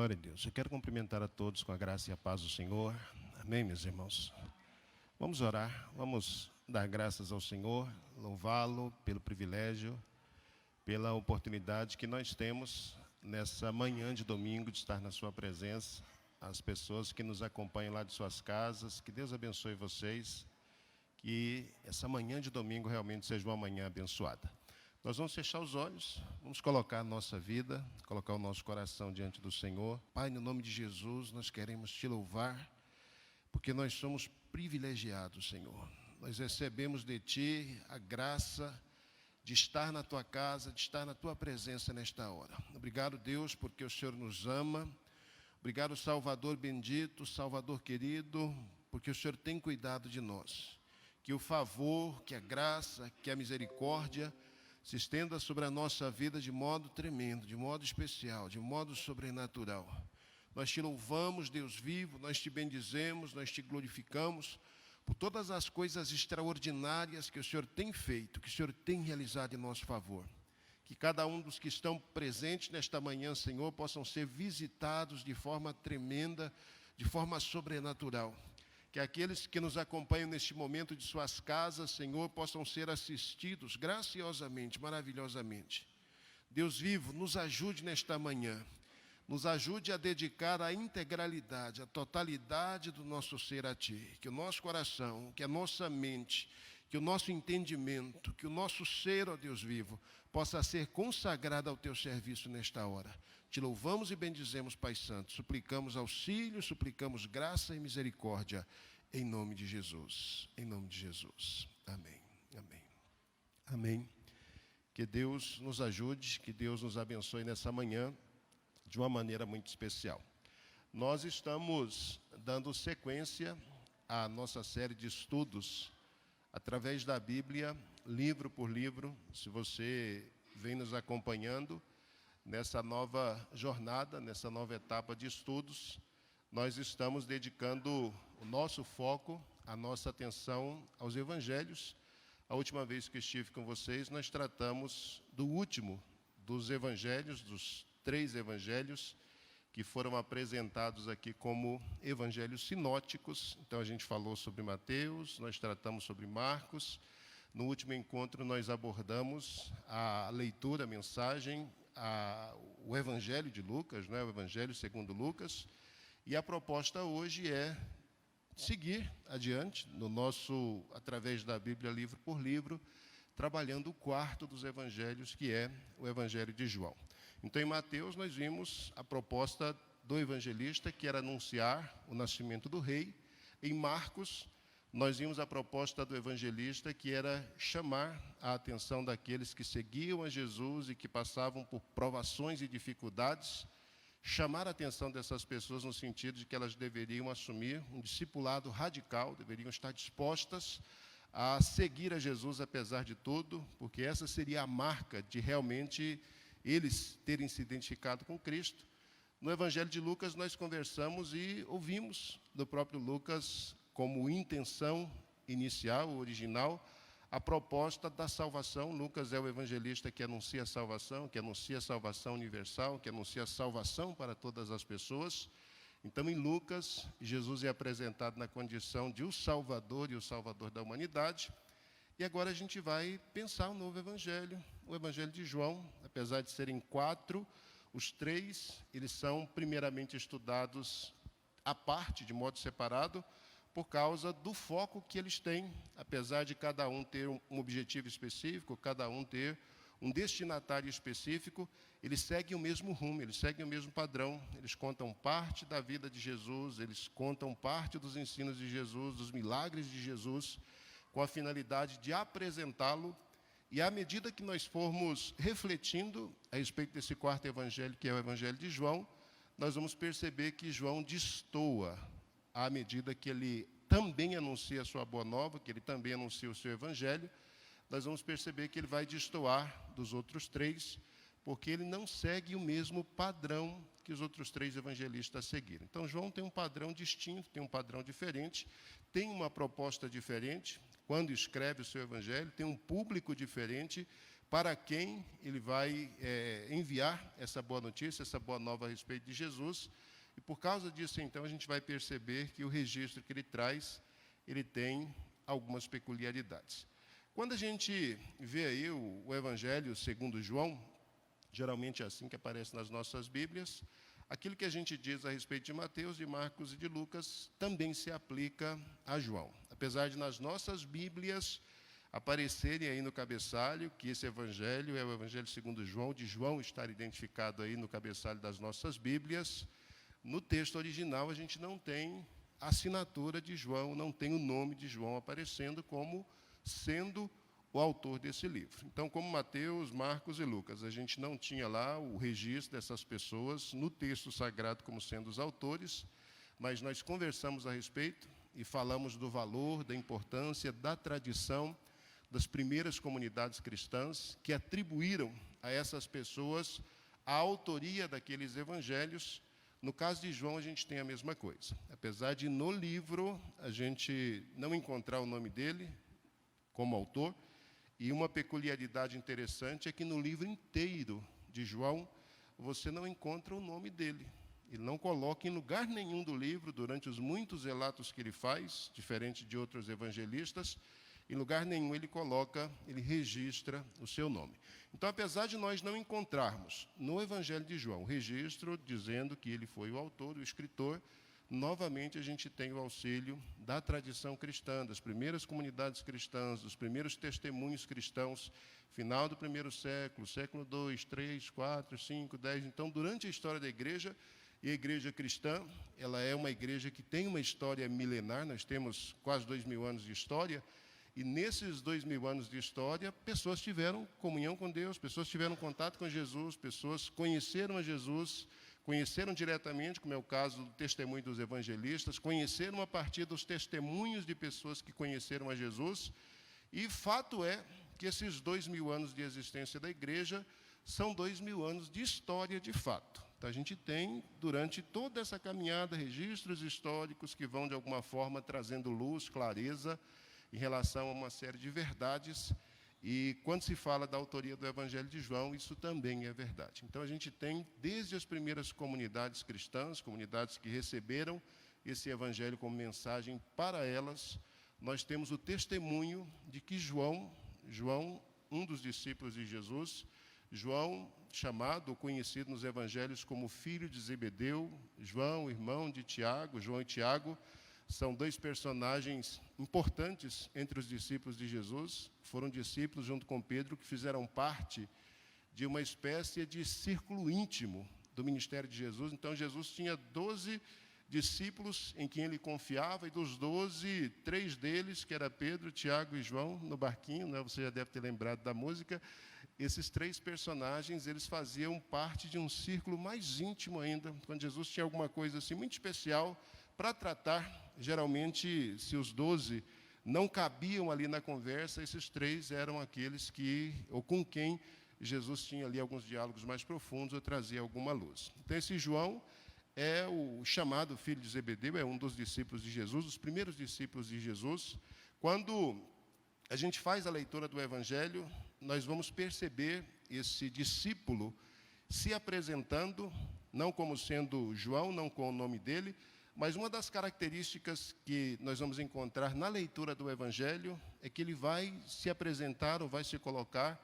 Glória a Deus. Eu quero cumprimentar a todos com a graça e a paz do Senhor. Amém, meus irmãos? Vamos orar, vamos dar graças ao Senhor, louvá-lo pelo privilégio, pela oportunidade que nós temos nessa manhã de domingo de estar na sua presença. As pessoas que nos acompanham lá de suas casas, que Deus abençoe vocês, que essa manhã de domingo realmente seja uma manhã abençoada. Nós vamos fechar os olhos, vamos colocar a nossa vida, colocar o nosso coração diante do Senhor. Pai, no nome de Jesus, nós queremos te louvar, porque nós somos privilegiados, Senhor. Nós recebemos de Ti a graça de estar na Tua casa, de estar na Tua presença nesta hora. Obrigado, Deus, porque o Senhor nos ama. Obrigado, Salvador bendito, Salvador querido, porque o Senhor tem cuidado de nós. Que o favor, que a graça, que a misericórdia se estenda sobre a nossa vida de modo tremendo, de modo especial, de modo sobrenatural. Nós te louvamos, Deus vivo, nós te bendizemos, nós te glorificamos por todas as coisas extraordinárias que o Senhor tem feito, que o Senhor tem realizado em nosso favor. Que cada um dos que estão presentes nesta manhã, Senhor, possam ser visitados de forma tremenda, de forma sobrenatural. Que aqueles que nos acompanham neste momento de suas casas, Senhor, possam ser assistidos graciosamente, maravilhosamente. Deus vivo, nos ajude nesta manhã. Nos ajude a dedicar a integralidade, a totalidade do nosso ser a Ti. Que o nosso coração, que a nossa mente, que o nosso entendimento, que o nosso ser, ó Deus vivo, possa ser consagrado ao Teu serviço nesta hora. Te louvamos e bendizemos, Pai Santo. Suplicamos auxílio, suplicamos graça e misericórdia. Em nome de Jesus. Em nome de Jesus. Amém. Amém. Amém. Que Deus nos ajude, que Deus nos abençoe nessa manhã de uma maneira muito especial. Nós estamos dando sequência à nossa série de estudos através da Bíblia, livro por livro. Se você vem nos acompanhando nessa nova jornada, nessa nova etapa de estudos, nós estamos dedicando o nosso foco, a nossa atenção aos evangelhos. A última vez que estive com vocês, nós tratamos do último dos evangelhos, dos 3 evangelhos que foram apresentados aqui como evangelhos sinóticos. Então, a gente falou sobre Mateus, nós tratamos sobre Marcos. No último encontro, nós abordamos a leitura, a mensagem, o Evangelho de Lucas, né, o Evangelho segundo Lucas. E a proposta hoje é seguir adiante, através da Bíblia, livro por livro, trabalhando o 4º dos evangelhos, que é o Evangelho de João. Então, em Mateus, nós vimos a proposta do evangelista, que era anunciar o nascimento do rei. Em Marcos, nós vimos a proposta do evangelista, que era chamar a atenção daqueles que seguiam a Jesus e que passavam por provações e dificuldades, chamar a atenção dessas pessoas no sentido de que elas deveriam assumir um discipulado radical, deveriam estar dispostas a seguir a Jesus apesar de tudo, porque essa seria a marca de realmente eles terem se identificado com Cristo. No Evangelho de Lucas, nós conversamos e ouvimos do próprio Lucas, como intenção inicial, original, a proposta da salvação. Lucas é o evangelista que anuncia a salvação universal, que anuncia a salvação para todas as pessoas. Então, em Lucas, Jesus é apresentado na condição de o Salvador e o Salvador da humanidade. E agora a gente vai pensar um novo evangelho, o Evangelho de João. Apesar de serem 4, os 3, eles são primeiramente estudados à parte, de modo separado, por causa do foco que eles têm, apesar de cada um ter um objetivo específico, cada um ter um destinatário específico, eles seguem o mesmo rumo, eles seguem o mesmo padrão, eles contam parte da vida de Jesus, eles contam parte dos ensinos de Jesus, dos milagres de Jesus, com a finalidade de apresentá-lo. E à medida que nós formos refletindo a respeito desse 4º evangelho, que é o Evangelho de João, nós vamos perceber que João destoa à medida que ele também anuncia a sua boa nova, que ele também anuncia o seu evangelho. Nós vamos perceber que ele vai destoar dos outros 3, porque ele não segue o mesmo padrão que os outros 3 evangelistas seguiram. Então, João tem um padrão distinto, tem um padrão diferente, tem uma proposta diferente quando escreve o seu evangelho, tem um público diferente, para quem ele vai enviar essa boa notícia, essa boa nova a respeito de Jesus. E por causa disso, então, a gente vai perceber que o registro que ele traz, ele tem algumas peculiaridades. Quando a gente vê aí o Evangelho segundo João, geralmente é assim que aparece nas nossas Bíblias, aquilo que a gente diz a respeito de Mateus, de Marcos e de Lucas também se aplica a João. Apesar de nas nossas Bíblias aparecerem aí no cabeçalho que esse Evangelho é o Evangelho segundo João, de João estar identificado aí no cabeçalho das nossas Bíblias, no texto original a gente não tem a assinatura de João, não tem o nome de João aparecendo como sendo o autor desse livro. Então, como Mateus, Marcos e Lucas, a gente não tinha lá o registro dessas pessoas no texto sagrado como sendo os autores, mas nós conversamos a respeito e falamos do valor, da importância, da tradição das primeiras comunidades cristãs que atribuíram a essas pessoas a autoria daqueles evangelhos. No caso de João, a gente tem a mesma coisa. Apesar de no livro a gente não encontrar o nome dele como autor, e uma peculiaridade interessante é que no livro inteiro de João, você não encontra o nome dele. Ele não coloca em lugar nenhum do livro, durante os muitos relatos que ele faz, diferente de outros evangelistas, em lugar nenhum ele registra o seu nome. Então, apesar de nós não encontrarmos no Evangelho de João o registro dizendo que ele foi o autor, o escritor, novamente a gente tem o auxílio da tradição cristã, das primeiras comunidades cristãs, dos primeiros testemunhos cristãos, final do primeiro século, século 2, 3, 4, 5, 10. Então, durante a história da igreja, e a igreja cristã, ela é uma igreja que tem uma história milenar, nós temos quase 2.000 anos de história, e nesses 2.000 anos de história, pessoas tiveram comunhão com Deus, pessoas tiveram contato com Jesus, pessoas conheceram a Jesus, conheceram diretamente, como é o caso do testemunho dos evangelistas, conheceram a partir dos testemunhos de pessoas que conheceram a Jesus, e fato é que esses 2.000 anos de existência da igreja são 2.000 anos de história de fato. Então, a gente tem, durante toda essa caminhada, registros históricos que vão, de alguma forma, trazendo luz, clareza, em relação a uma série de verdades, e quando se fala da autoria do Evangelho de João, isso também é verdade. Então, a gente tem, desde as primeiras comunidades cristãs, comunidades que receberam esse Evangelho como mensagem para elas, nós temos o testemunho de que João, um dos discípulos de Jesus, João, chamado ou conhecido nos Evangelhos como filho de Zebedeu, João, irmão de Tiago, João e Tiago, são dois personagens importantes entre os discípulos de Jesus. Foram discípulos, junto com Pedro, que fizeram parte de uma espécie de círculo íntimo do ministério de Jesus. Então, Jesus tinha 12 discípulos em quem ele confiava, e dos 12, 3 deles, que era Pedro, Tiago e João, no barquinho, né? Você já deve ter lembrado da música. Esses 3 personagens, eles faziam parte de um círculo mais íntimo ainda, quando Jesus tinha alguma coisa assim muito especial para tratar. Geralmente, se os 12 não cabiam ali na conversa, esses 3 eram aqueles ou com quem Jesus tinha ali alguns diálogos mais profundos ou trazia alguma luz. Então, esse João é o chamado filho de Zebedeu, é um dos discípulos de Jesus, os primeiros discípulos de Jesus. Quando a gente faz a leitura do Evangelho, nós vamos perceber esse discípulo se apresentando, não como sendo João, não com o nome dele, mas uma das características que nós vamos encontrar na leitura do Evangelho é que ele vai se apresentar ou vai se colocar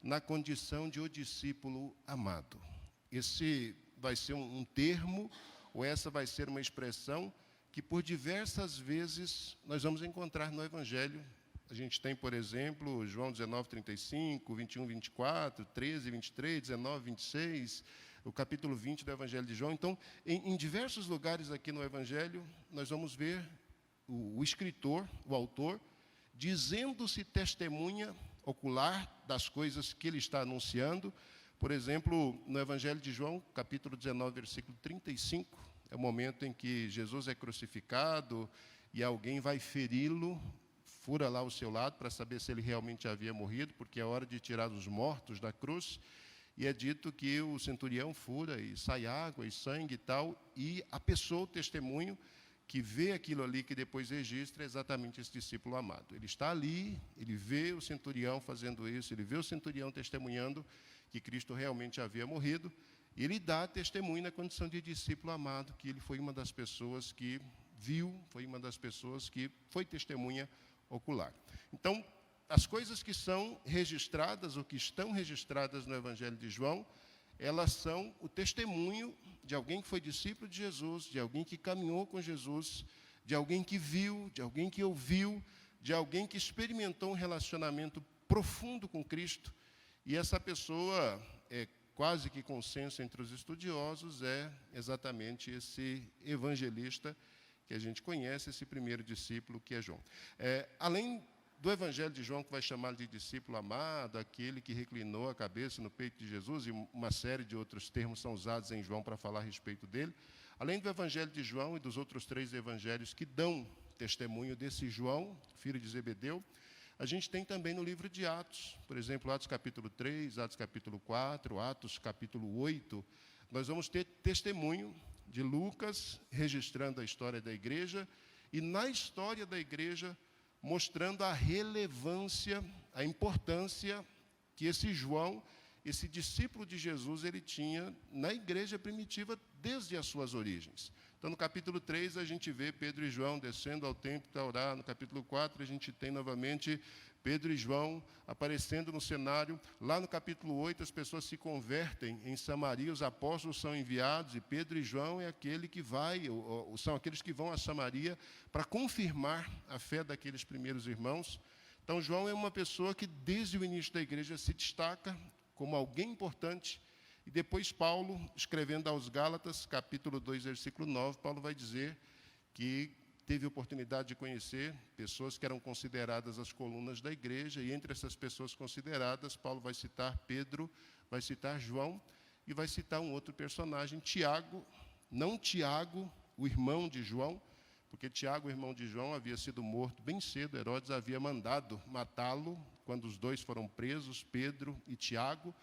na condição de o discípulo amado. Esse vai ser um termo, ou essa vai ser uma expressão que por diversas vezes nós vamos encontrar no Evangelho. A gente tem, por exemplo, João 19:35, 21:24, 13:23, 19:26, o capítulo 20 do Evangelho de João. Então, em diversos lugares aqui no Evangelho, nós vamos ver o escritor, o autor, dizendo-se testemunha ocular das coisas que ele está anunciando. Por exemplo, no Evangelho de João, capítulo 19, versículo 35, é o momento em que Jesus é crucificado e alguém vai feri-lo, fura lá o seu lado para saber se ele realmente havia morrido, porque é hora de tirar os mortos da cruz. E é dito que o centurião fura e sai água e sangue e tal, e a pessoa, o testemunho, que vê aquilo ali, que depois registra, é exatamente esse discípulo amado. Ele está ali, ele vê o centurião fazendo isso, ele vê o centurião testemunhando que Cristo realmente havia morrido, e ele dá testemunho na condição de discípulo amado, que ele foi uma das pessoas que viu, foi uma das pessoas que foi testemunha ocular. Então, as coisas que são registradas, ou que estão registradas no Evangelho de João, elas são o testemunho de alguém que foi discípulo de Jesus, de alguém que caminhou com Jesus, de alguém que viu, de alguém que ouviu, de alguém que experimentou um relacionamento profundo com Cristo. E essa pessoa, quase que consenso entre os estudiosos, é exatamente esse evangelista que a gente conhece, esse primeiro discípulo que é João. Além do Evangelho de João, que vai chamar de discípulo amado, aquele que reclinou a cabeça no peito de Jesus, e uma série de outros termos são usados em João para falar a respeito dele. Além do Evangelho de João e dos outros 3 evangelhos que dão testemunho desse João, filho de Zebedeu, a gente tem também no livro de Atos, por exemplo, Atos capítulo 3, Atos capítulo 4, Atos capítulo 8, nós vamos ter testemunho de Lucas registrando a história da igreja, e na história da igreja mostrando a relevância, a importância que esse João, esse discípulo de Jesus, ele tinha na igreja primitiva desde as suas origens. Então, no capítulo 3, a gente vê Pedro e João descendo ao templo para orar. No capítulo 4, a gente tem novamente Pedro e João aparecendo no cenário. Lá no capítulo 8, as pessoas se convertem em Samaria, os apóstolos são enviados, e Pedro e João são aqueles que vão a Samaria para confirmar a fé daqueles primeiros irmãos. Então, João é uma pessoa que, desde o início da igreja, se destaca como alguém importante. E depois Paulo, escrevendo aos Gálatas, capítulo 2, versículo 9, Paulo vai dizer que teve oportunidade de conhecer pessoas que eram consideradas as colunas da igreja, e entre essas pessoas consideradas, Paulo vai citar Pedro, vai citar João, e vai citar um outro personagem, Tiago, não Tiago, o irmão de João, porque Tiago, o irmão de João, havia sido morto bem cedo. Herodes havia mandado matá-lo quando os 2 foram presos, Pedro e Tiago.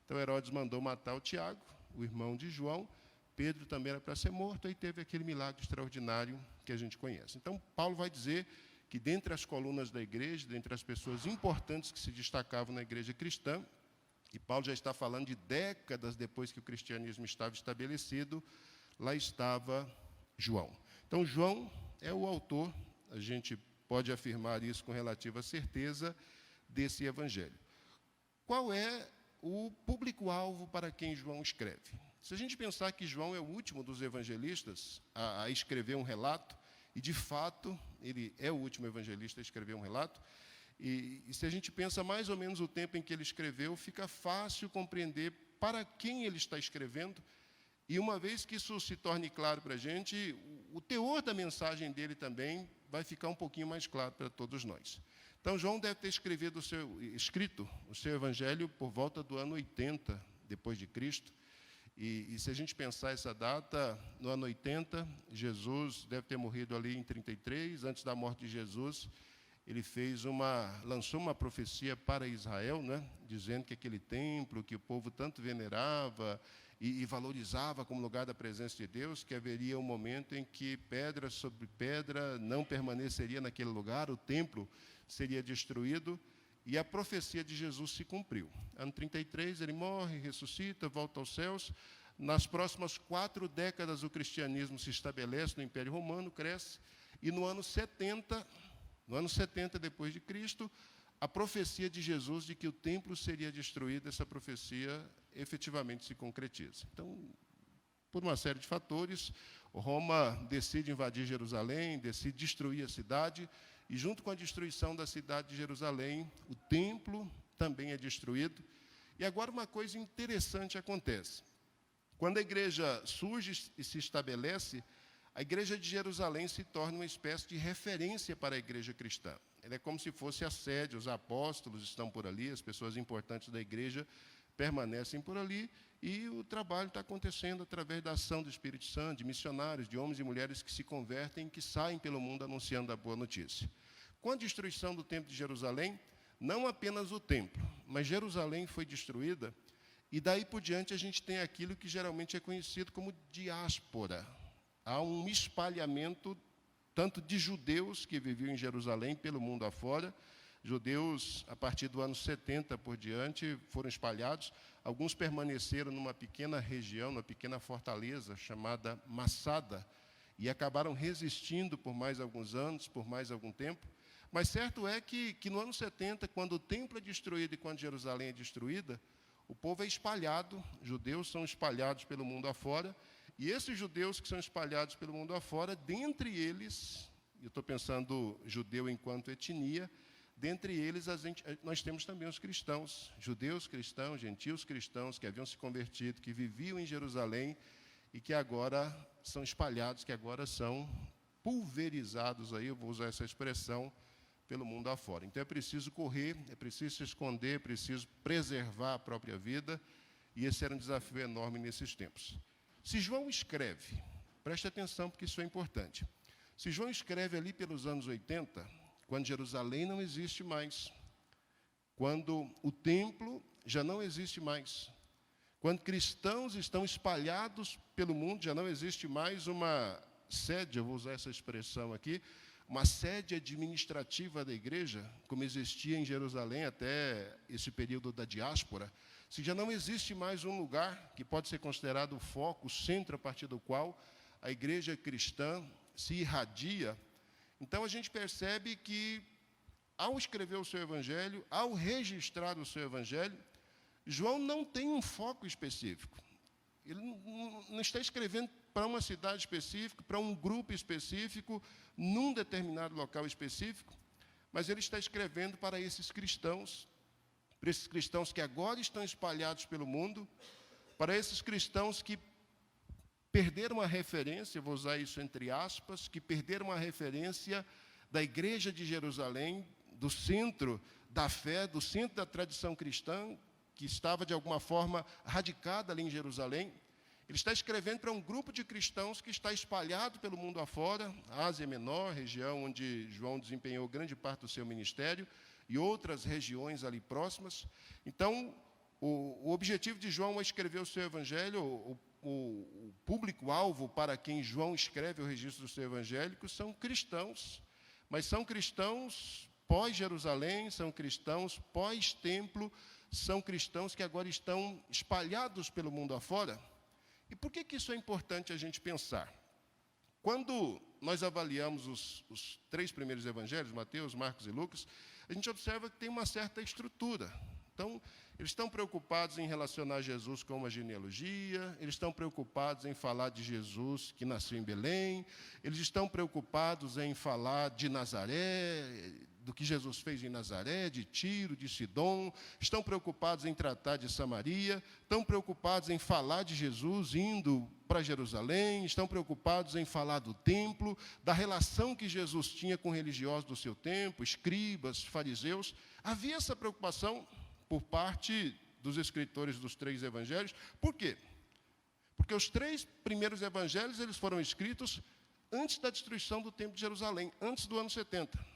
Então, Herodes mandou matar o Tiago, o irmão de João. Pedro também era para ser morto, aí teve aquele milagre extraordinário que a gente conhece. Então, Paulo vai dizer que, dentre as colunas da igreja, dentre as pessoas importantes que se destacavam na igreja cristã, e Paulo já está falando de décadas depois que o cristianismo estava estabelecido, lá estava João. Então, João é o autor, a gente pode afirmar isso com relativa certeza, desse evangelho. Qual é o público-alvo para quem João escreve? Se a gente pensar que João é o último dos evangelistas a escrever um relato, e de fato ele é o último evangelista a escrever um relato, e se a gente pensa mais ou menos o tempo em que ele escreveu, fica fácil compreender para quem ele está escrevendo, e uma vez que isso se torne claro para a gente, o teor da mensagem dele também vai ficar um pouquinho mais claro para todos nós. Então, João deve ter escrito o seu evangelho por volta do ano 80 depois de Cristo. E se a gente pensar essa data, no ano 80, Jesus deve ter morrido ali em 33. Antes da morte de Jesus, ele lançou uma profecia para Israel, né, dizendo que aquele templo que o povo tanto venerava e valorizava como lugar da presença de Deus, que haveria um momento em que pedra sobre pedra não permaneceria naquele lugar, o templo seria destruído, e a profecia de Jesus se cumpriu. Ano 33, ele morre, ressuscita, volta aos céus. Nas próximas 4 décadas, o cristianismo se estabelece no Império Romano, cresce, e no ano 70 depois de Cristo, a profecia de Jesus de que o templo seria destruído, essa profecia efetivamente se concretiza. Então, por uma série de fatores, Roma decide invadir Jerusalém, decide destruir a cidade, e junto com a destruição da cidade de Jerusalém, o templo também é destruído. E agora uma coisa interessante acontece. Quando a igreja surge e se estabelece, a igreja de Jerusalém se torna uma espécie de referência para a igreja cristã. Ela é como se fosse a sede, os apóstolos estão por ali, as pessoas importantes da igreja permanecem por ali, e o trabalho está acontecendo através da ação do Espírito Santo, de missionários, de homens e mulheres que se convertem, que saem pelo mundo anunciando a boa notícia. Com a destruição do templo de Jerusalém, não apenas o templo, mas Jerusalém foi destruída, e daí por diante a gente tem aquilo que geralmente é conhecido como diáspora. Há um espalhamento tanto de judeus que viviam em Jerusalém pelo mundo afora. Judeus, a partir do ano 70 por diante, foram espalhados. Alguns permaneceram numa pequena região, numa pequena fortaleza chamada Massada, e acabaram resistindo por mais alguns anos, por mais algum tempo. Mas certo é que no ano 70, quando o templo é destruído e quando Jerusalém é destruída, o povo é espalhado, judeus são espalhados pelo mundo afora, e esses judeus que são espalhados pelo mundo afora, dentre eles, eu estou pensando judeu enquanto etnia, dentre eles nós temos também os cristãos, judeus cristãos, gentios cristãos, que haviam se convertido, que viviam em Jerusalém e que agora são espalhados, que agora são pulverizados, aí eu vou usar essa expressão, pelo mundo afora. Então é preciso correr, é preciso se esconder, é preciso preservar a própria vida, e esse era um desafio enorme nesses tempos. Se João escreve, preste atenção porque isso é importante, se João escreve ali pelos anos 80, quando Jerusalém não existe mais, quando o templo já não existe mais, quando cristãos estão espalhados pelo mundo, já não existe mais uma sede, eu vou usar essa expressão aqui, uma sede administrativa da igreja, como existia em Jerusalém até esse período da diáspora, se já não existe mais um lugar que pode ser considerado o foco, o centro a partir do qual a igreja cristã se irradia, então a gente percebe que, ao escrever o seu evangelho, ao registrar o seu evangelho, João não tem um foco específico. Ele não está escrevendo para uma cidade específica, para um grupo específico, num determinado local específico, mas ele está escrevendo para esses cristãos que agora estão espalhados pelo mundo, para esses cristãos que perderam a referência, vou usar isso entre aspas, que perderam a referência da igreja de Jerusalém, do centro da fé, do centro da tradição cristã, que estava, de alguma forma, radicada ali em Jerusalém. Ele está escrevendo para um grupo de cristãos que está espalhado pelo mundo afora, Ásia Menor, região onde João desempenhou grande parte do seu ministério, e outras regiões ali próximas. Então, o objetivo de João ao escrever o seu evangelho, o público-alvo para quem João escreve o registro do seu evangelho, são cristãos, mas são cristãos pós-Jerusalém, são cristãos pós-templo, são cristãos que agora estão espalhados pelo mundo afora. E por que isso é importante a gente pensar? Quando nós avaliamos os três primeiros evangelhos, Mateus, Marcos e Lucas, a gente observa que tem uma certa estrutura. Então, eles estão preocupados em relacionar Jesus com uma genealogia, eles estão preocupados em falar de Jesus que nasceu em Belém, eles estão preocupados em falar de Nazaré, do que Jesus fez em Nazaré, de Tiro, de Sidom, estão preocupados em tratar de Samaria, estão preocupados em falar de Jesus indo para Jerusalém, estão preocupados em falar do templo, da relação que Jesus tinha com religiosos do seu tempo, escribas, fariseus. Havia essa preocupação por parte dos escritores dos três evangelhos. Por quê? Porque os três primeiros evangelhos eles foram escritos antes da destruição do templo de Jerusalém, antes do ano 70.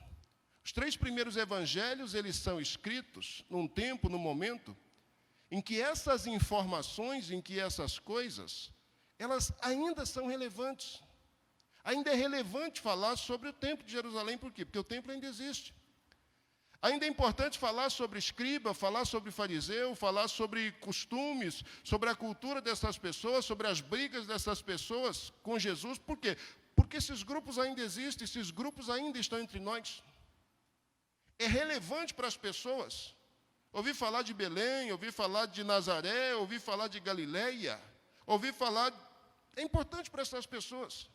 Os três primeiros evangelhos eles são escritos num tempo, num momento, em que essas informações, em que essas coisas, elas ainda são relevantes. Ainda é relevante falar sobre o templo de Jerusalém, por quê? Porque o templo ainda existe. Ainda é importante falar sobre escriba, falar sobre fariseu, falar sobre costumes, sobre a cultura dessas pessoas, sobre as brigas dessas pessoas com Jesus. Por quê? Porque esses grupos ainda existem, esses grupos ainda estão entre nós. É relevante para as pessoas ouvir falar de Belém, ouvir falar de Nazaré, ouvir falar de Galileia, ouvir falar... É importante para essas pessoas.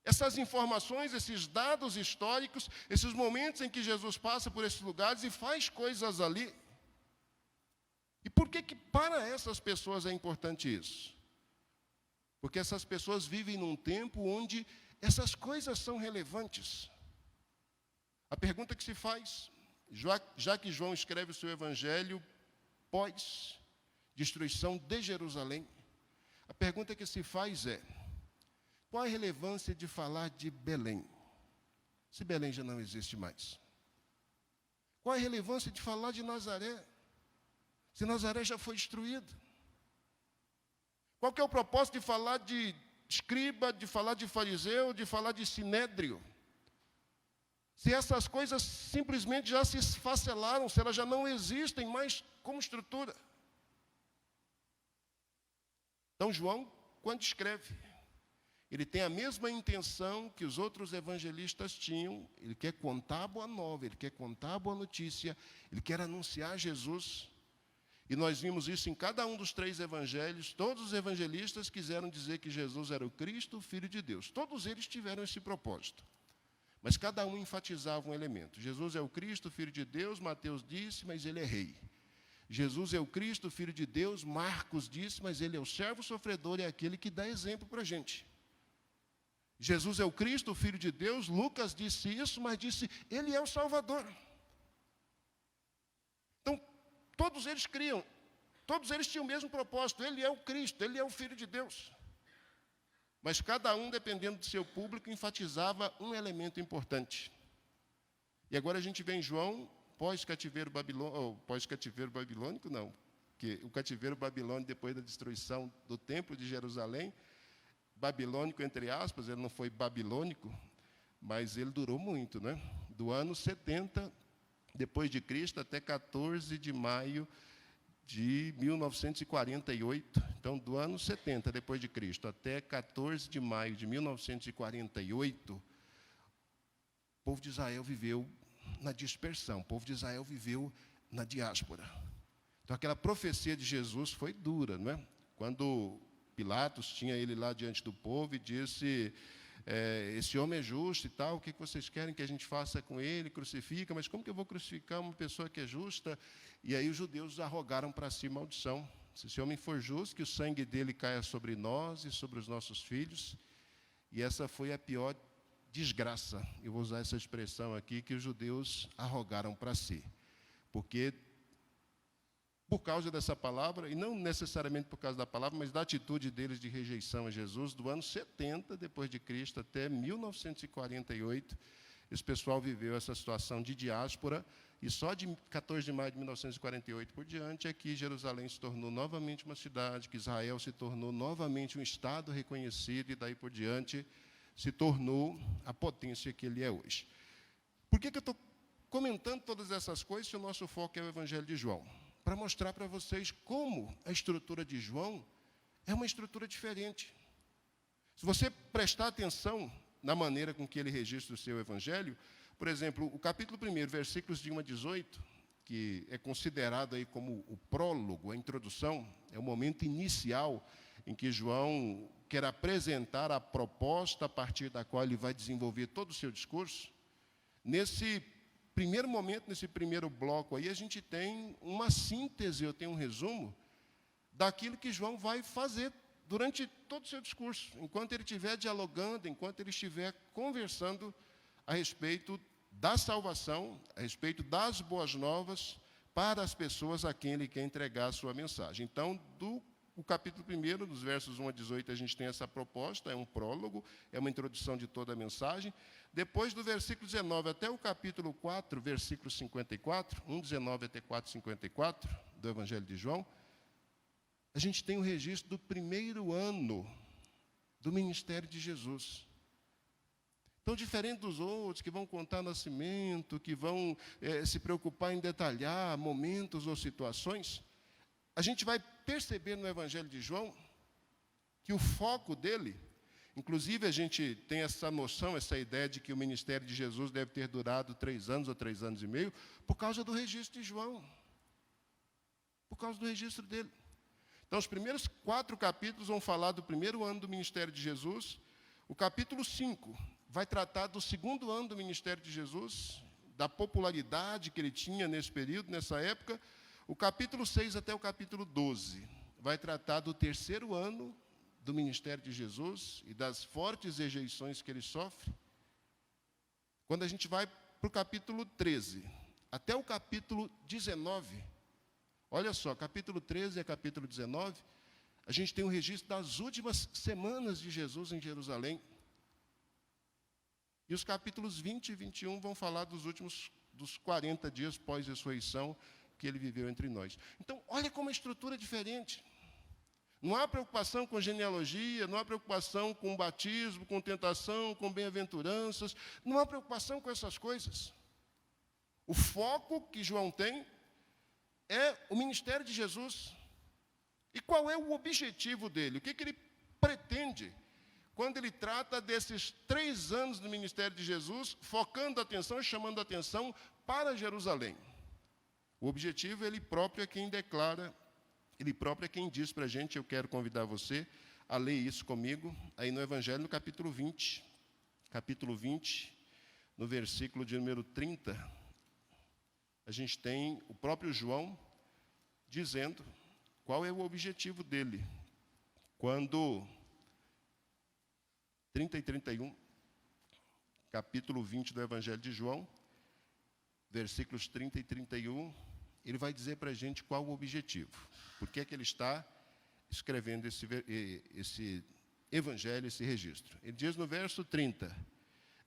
Essas informações, esses dados históricos, esses momentos em que Jesus passa por esses lugares e faz coisas ali. E por que para essas pessoas é importante isso? Porque essas pessoas vivem num tempo onde essas coisas são relevantes. A pergunta que se faz, já que João escreve o seu evangelho pós-destruição de Jerusalém, a pergunta que se faz é: qual a relevância de falar de Belém, se Belém já não existe mais? Qual a relevância de falar de Nazaré, se Nazaré já foi destruído? Qual que é o propósito de falar de escriba, de falar de fariseu, de falar de sinédrio. Se essas coisas simplesmente já se esfacelaram, se elas já não existem mais como estrutura. Então, João, quando escreve, ele tem a mesma intenção que os outros evangelistas tinham. Ele quer contar a boa nova, ele quer contar a boa notícia, ele quer anunciar Jesus. E nós vimos isso em cada um dos 3 evangelhos. Todos os evangelistas quiseram dizer que Jesus era o Cristo, o Filho de Deus. Todos eles tiveram esse propósito. Mas cada um enfatizava um elemento. Jesus é o Cristo, Filho de Deus, Mateus disse, mas ele é rei. Jesus é o Cristo, Filho de Deus, Marcos disse, mas ele é o servo sofredor e é aquele que dá exemplo para a gente. Jesus é o Cristo, o Filho de Deus, Lucas disse isso, mas disse, ele é o Salvador. Então, todos eles criam, todos eles tinham o mesmo propósito, ele é o Cristo, ele é o Filho de Deus. Mas cada um, dependendo do seu público, enfatizava um elemento importante. E agora a gente vê em João, pós-cativeiro babilônico, não, porque o cativeiro babilônico, depois da destruição do Templo de Jerusalém, babilônico, entre aspas, ele não foi babilônico, mas ele durou muito, né? Do ano 70 depois de Cristo até 14 de maio de 1948. Então, do ano 70 depois de Cristo até 14 de maio de 1948, o povo de Israel viveu na dispersão, o povo de Israel viveu na diáspora. Então, aquela profecia de Jesus foi dura, não é? Quando Pilatos tinha ele lá diante do povo e disse, esse homem é justo e tal, o que vocês querem que a gente faça com ele? Crucifica, mas como que eu vou crucificar uma pessoa que é justa? E aí os judeus arrogaram para si maldição. Se esse homem for justo, que o sangue dele caia sobre nós e sobre os nossos filhos. E essa foi a pior desgraça, eu vou usar essa expressão aqui, que os judeus arrogaram para si. Porque, por causa dessa palavra, e não necessariamente por causa da palavra, mas da atitude deles de rejeição a Jesus, do ano 70 depois de Cristo até 1948, esse pessoal viveu essa situação de diáspora, e só de 14 de maio de 1948 por diante é que Jerusalém se tornou novamente uma cidade, que Israel se tornou novamente um Estado reconhecido, e daí por diante se tornou a potência que ele é hoje. Por que eu estou comentando todas essas coisas se o nosso foco é o Evangelho de João? Para mostrar para vocês como a estrutura de João é uma estrutura diferente. Se você prestar atenção na maneira com que ele registra o seu Evangelho, por exemplo, o capítulo 1, versículos de 1 a 18, que é considerado aí como o prólogo, a introdução, é o momento inicial em que João quer apresentar a proposta a partir da qual ele vai desenvolver todo o seu discurso. Nesse primeiro momento, nesse primeiro bloco aí, a gente tem uma síntese, eu tenho um resumo, daquilo que João vai fazer durante todo o seu discurso, enquanto ele estiver dialogando, enquanto ele estiver conversando a respeito da salvação, a respeito das boas novas para as pessoas a quem ele quer entregar a sua mensagem. Então, o capítulo 1, dos versos 1 a 18, a gente tem essa proposta, é um prólogo, é uma introdução de toda a mensagem. Depois do versículo 19 até o capítulo 4, versículo 54, 1:19 até 4:54, do Evangelho de João, a gente tem o registro do primeiro ano do ministério de Jesus. Então, diferente dos outros que vão contar nascimento, que vão se preocupar em detalhar momentos ou situações, a gente vai perceber no Evangelho de João que o foco dele, inclusive a gente tem essa noção, essa ideia de que o ministério de Jesus deve ter durado 3 anos ou 3 anos e meio, por causa do registro de João, por causa do registro dele. Então, os primeiros 4 capítulos vão falar do primeiro ano do ministério de Jesus. O capítulo 5 vai tratar do segundo ano do ministério de Jesus, da popularidade que ele tinha nesse período, nessa época. O capítulo 6 até o capítulo 12 vai tratar do terceiro ano do ministério de Jesus e das fortes rejeições que ele sofre. Quando a gente vai para o capítulo 13 até o capítulo 19, olha só, capítulo 13 e capítulo 19, a gente tem um registro das últimas semanas de Jesus em Jerusalém. E os capítulos 20 e 21 vão falar dos 40 dias pós-ressurreição que ele viveu entre nós. Então, olha como a estrutura é diferente. Não há preocupação com genealogia, não há preocupação com batismo, com tentação, com bem-aventuranças, não há preocupação com essas coisas. O foco que João tem é o ministério de Jesus. E qual é o objetivo dele? O que ele pretende quando ele trata desses 3 anos do ministério de Jesus, focando a atenção e chamando a atenção para Jerusalém? O objetivo, ele próprio é quem declara, ele próprio é quem diz para a gente. Eu quero convidar você a ler isso comigo, aí no Evangelho, no capítulo 20, no versículo de número 30, a gente tem o próprio João dizendo qual é o objetivo dele. Quando 30 e 31, capítulo 20 do Evangelho de João, versículos 30 e 31, ele vai dizer para a gente qual o objetivo. Por que é que ele está escrevendo esse evangelho, esse registro? Ele diz no verso 30,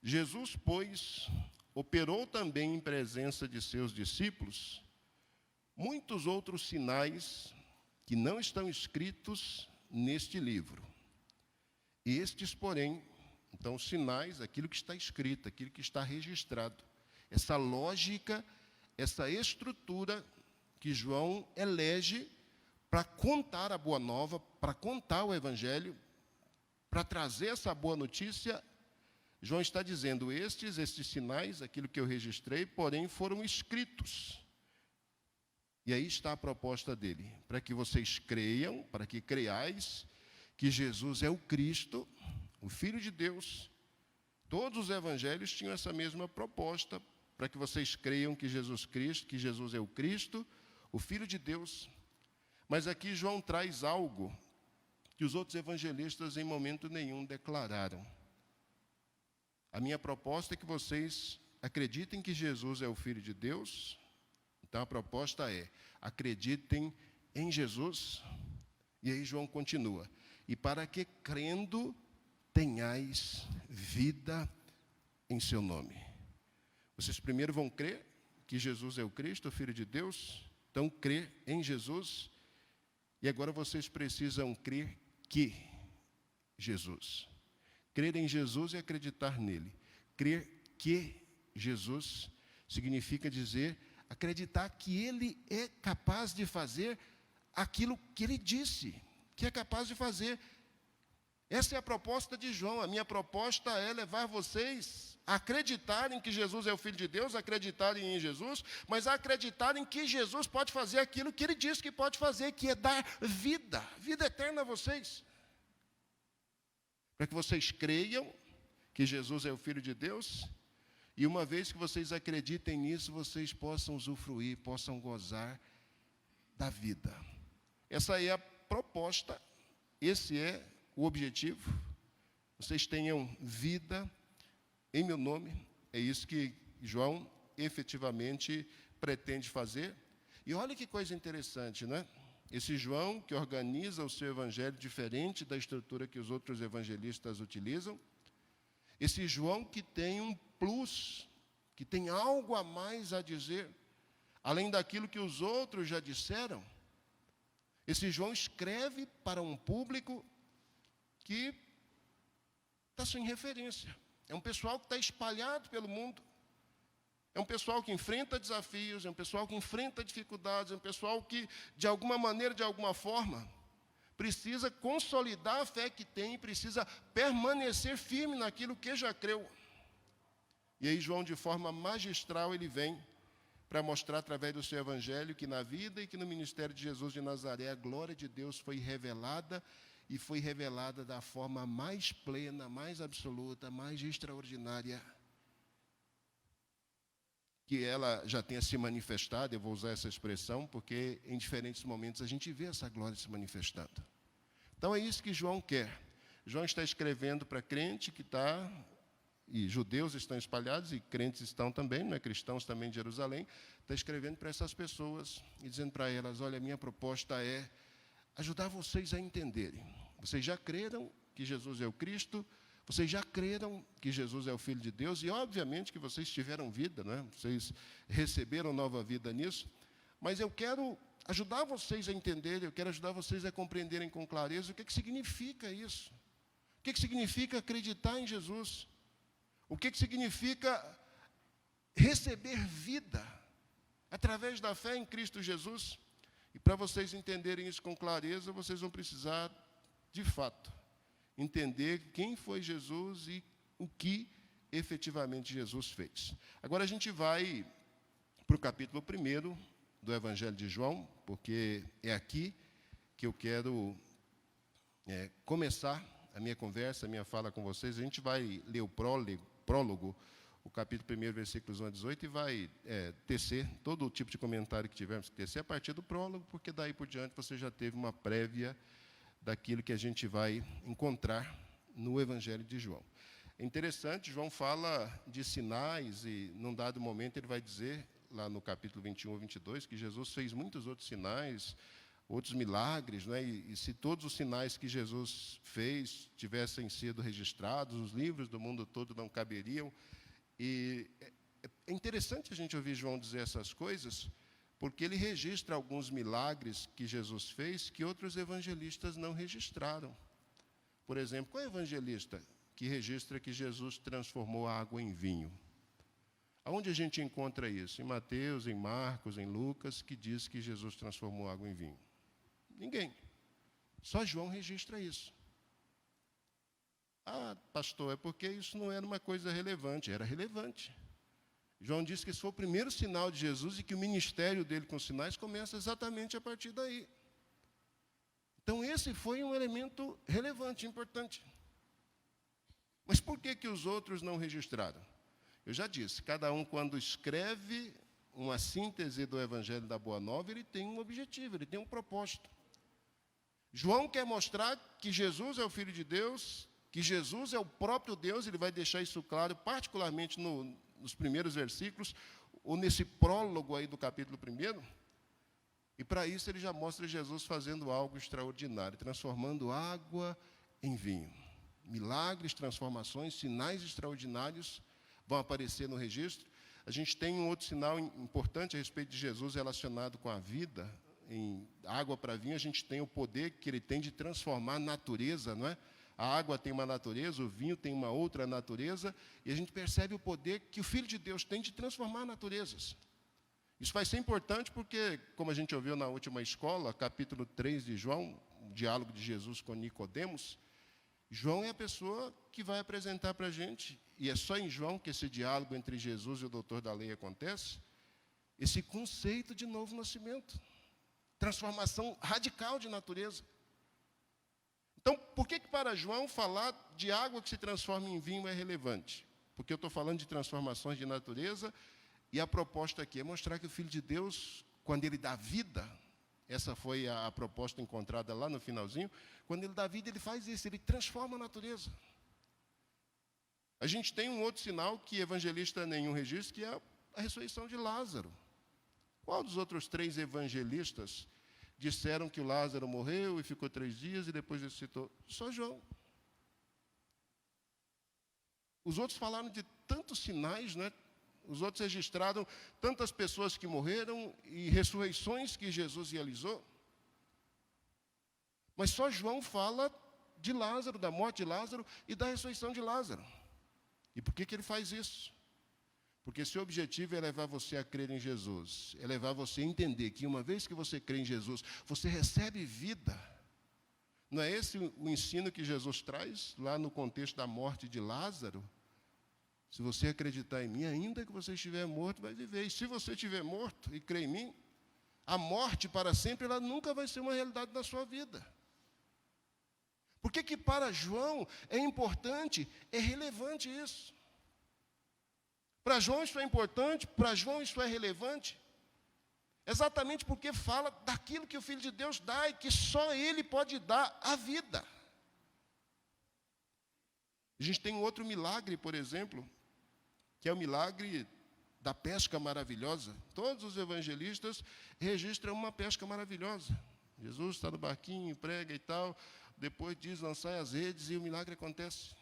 Jesus, pois, operou também em presença de seus discípulos muitos outros sinais que não estão escritos neste livro. Estes, porém, então, sinais, aquilo que está escrito, aquilo que está registrado, essa lógica, essa estrutura que João elege para contar a boa nova, para contar o evangelho, para trazer essa boa notícia. João está dizendo, estes sinais, aquilo que eu registrei, porém foram escritos. E aí está a proposta dele, para que vocês creiam, para que creiais que Jesus é o Cristo, o Filho de Deus. Todos os evangelhos tinham essa mesma proposta, para que vocês creiam que Jesus é o Cristo, o Filho de Deus. Mas aqui João traz algo que os outros evangelistas em momento nenhum declararam. A minha proposta é que vocês acreditem que Jesus é o Filho de Deus. Então a proposta é, acreditem em Jesus. E aí João continua, e para que crendo tenhais vida em seu nome. Vocês primeiro vão crer que Jesus é o Cristo, o Filho de Deus, então crer em Jesus, e agora vocês precisam crer que Jesus. Crer em Jesus e acreditar nele. Crer que Jesus significa dizer, acreditar que ele é capaz de fazer aquilo que ele disse, que é capaz de fazer. Essa é a proposta de João. A minha proposta é levar vocês a acreditarem que Jesus é o Filho de Deus, acreditarem em Jesus, mas a acreditarem que Jesus pode fazer aquilo que ele diz que pode fazer, que é dar vida eterna a vocês. Para que vocês creiam que Jesus é o Filho de Deus, e uma vez que vocês acreditem nisso, vocês possam usufruir, possam gozar da vida. Essa é a proposta, esse é o objetivo. Vocês tenham vida em meu nome. É isso que João efetivamente pretende fazer. E olha que coisa interessante, né? Esse João que organiza o seu evangelho diferente da estrutura que os outros evangelistas utilizam. Esse João que tem um plus, que tem algo a mais a dizer, além daquilo que os outros já disseram. Esse João escreve para um público que está sem referência. É um pessoal que está espalhado pelo mundo. É um pessoal que enfrenta desafios, é um pessoal que enfrenta dificuldades, é um pessoal que, de alguma maneira, de alguma forma, precisa consolidar a fé que tem, precisa permanecer firme naquilo que já creu. E aí João, de forma magistral, ele vem para mostrar através do seu evangelho que na vida e que no ministério de Jesus de Nazaré a glória de Deus foi revelada, e foi revelada da forma mais plena, mais absoluta, mais extraordinária que ela já tenha se manifestado. Eu vou usar essa expressão porque em diferentes momentos a gente vê essa glória se manifestando. Então é isso que João quer. João está escrevendo para crente que está, e judeus estão espalhados, e crentes estão também, não é? Cristãos também de Jerusalém, está escrevendo para essas pessoas e dizendo para elas, olha, a minha proposta é ajudar vocês a entenderem. Vocês já creram que Jesus é o Cristo, vocês já creram que Jesus é o Filho de Deus, e obviamente que vocês tiveram vida, não é? Vocês receberam nova vida nisso, mas eu quero ajudar vocês a entenderem, eu quero ajudar vocês a compreenderem com clareza o que significa isso. O que significa acreditar em Jesus. O que significa receber vida através da fé em Cristo Jesus. E para vocês entenderem isso com clareza, vocês vão precisar, de fato, entender quem foi Jesus e o que efetivamente Jesus fez. Agora a gente vai para o capítulo 1 do Evangelho de João, porque é aqui que eu quero começar a minha conversa, a minha fala com vocês. A gente vai ler o prólogo, o capítulo 1, versículos 1 a 18, e vai tecer todo o tipo de comentário que tivermos que tecer a partir do prólogo, porque daí por diante você já teve uma prévia daquilo que a gente vai encontrar no Evangelho de João. É interessante, João fala de sinais, e num dado momento ele vai dizer, lá no capítulo 21 e 22, que Jesus fez muitos outros sinais, outros milagres, né? E se todos os sinais que Jesus fez tivessem sido registrados, os livros do mundo todo não caberiam. E é interessante a gente ouvir João dizer essas coisas, porque ele registra alguns milagres que Jesus fez que outros evangelistas não registraram. Por exemplo, qual é o evangelista que registra que Jesus transformou a água em vinho? Aonde a gente encontra isso? Em Mateus, em Marcos, em Lucas, que diz que Jesus transformou a água em vinho? Ninguém. Só João registra isso. Ah, pastor, é porque isso não era uma coisa relevante. Era relevante. João disse que esse foi o primeiro sinal de Jesus e que o ministério dele com sinais começa exatamente a partir daí. Então, esse foi um elemento relevante, importante. Mas por que os outros não registraram? Eu já disse, cada um, quando escreve uma síntese do Evangelho da Boa Nova, ele tem um objetivo, ele tem um propósito. João quer mostrar que Jesus é o Filho de Deus, que Jesus é o próprio Deus, ele vai deixar isso claro, particularmente nos primeiros versículos, ou nesse prólogo aí do capítulo 1. E para isso ele já mostra Jesus fazendo algo extraordinário, transformando água em vinho. Milagres, transformações, sinais extraordinários vão aparecer no registro. A gente tem um outro sinal importante a respeito de Jesus relacionado com a vida. Em água para vinho, a gente tem o poder que ele tem de transformar a natureza, não é? A água tem uma natureza, o vinho tem uma outra natureza, e a gente percebe o poder que o Filho de Deus tem de transformar naturezas. Isso vai ser importante porque, como a gente ouviu na última escola, capítulo 3 de João, o diálogo de Jesus com Nicodemos, João é a pessoa que vai apresentar para a gente, e é só em João que esse diálogo entre Jesus e o doutor da lei acontece, esse conceito de novo nascimento, transformação radical de natureza. Então, por que para João falar de água que se transforma em vinho é relevante? Porque eu estou falando de transformações de natureza, e a proposta aqui é mostrar que o Filho de Deus, quando ele dá vida, essa foi a proposta encontrada lá no finalzinho, quando ele dá vida, ele faz isso, ele transforma a natureza. A gente tem um outro sinal que evangelista nenhum registra, que é a ressurreição de Lázaro. Qual dos outros 3 evangelistas disseram que o Lázaro morreu e ficou 3 dias e depois ressuscitou? Só João. Os outros falaram de tantos sinais, né? Os outros registraram tantas pessoas que morreram e ressurreições que Jesus realizou. Mas só João fala de Lázaro, da morte de Lázaro e da ressurreição de Lázaro. E por que ele faz isso? Porque se o objetivo é levar você a crer em Jesus, é levar você a entender que uma vez que você crê em Jesus, você recebe vida. Não é esse o ensino que Jesus traz lá no contexto da morte de Lázaro? Se você acreditar em mim, ainda que você estiver morto, vai viver. E se você estiver morto e crer em mim, a morte para sempre, ela nunca vai ser uma realidade na sua vida. Por que para João é importante, é relevante isso? Para João isso é importante, para João isso é relevante, exatamente porque fala daquilo que o Filho de Deus dá e que só Ele pode dar a vida. A gente tem um outro milagre, por exemplo, que é o milagre da pesca maravilhosa. Todos os evangelistas registram uma pesca maravilhosa. Jesus está no barquinho, prega e tal, depois diz, lançai as redes, e o milagre acontece.